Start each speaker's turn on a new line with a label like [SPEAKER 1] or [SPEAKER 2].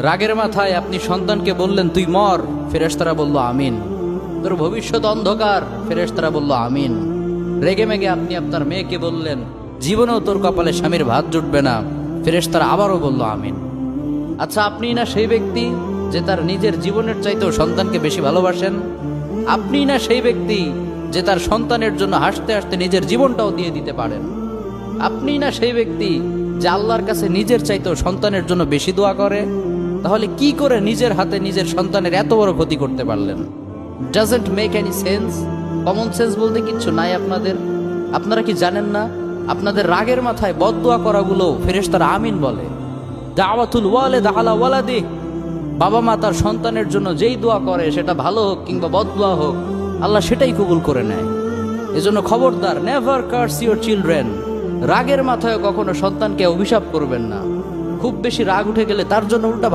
[SPEAKER 1] রাগের মাথায় আপনি সন্তানকে বললেন তুই মর, ফেরেশতারা বলল আমিন। তোর ভবিষ্যৎ অন্ধকার, ফেরেশতারা বলল আমিন। রেগে মেগে আপনি আপনার মেয়েকে বললেন জীবনেও তোর কপালে স্বামীর ভাত জুটবে না, ফেরেশতারা আবারও বলল আমিন। আচ্ছা, আপনি না সেই ব্যক্তি যে তার নিজের জীবনের চাইতেও সন্তানকে বেশি ভালোবাসেন? আপনি না সেই ব্যক্তি যে তার সন্তানের জন্য হাসতে হাসতে নিজের জীবনটাও দিয়ে দিতে পারেন? আপনি না সেই ব্যক্তি যে আল্লাহর কাছে নিজের চাইতেও সন্তানের জন্য বেশি দোয়া করে? তাহলে কি করে নিজের হাতে নিজের সন্তানের এত বড় ক্ষতি করতে পারলেন? Doesn't make any sense. Common sense বলতে কিচ্ছু নাই আপনাদের। আপনারা কি জানেন না আপনাদের রাগের মাথায় বদদোয়া করাগুলো ফেরেশতারা আমিন বলে? দাওয়াতুল ওয়ালিদ আলা ওয়ালাদি, বাবা মা তার সন্তানের জন্য যেই দোয়া করে সেটা ভালো হোক কিংবা বদদোয়া হোক, আল্লাহ সেটাই কবুল করে নেয়। এজন্য খবরদার, নেভার কার্স ইউর চিলড্রেন। রাগের মাথায় কখনো সন্তানকে অভিশাপ করবেন না। খুব বেশি রাগ উঠে গেলে তার জন্য উল্টা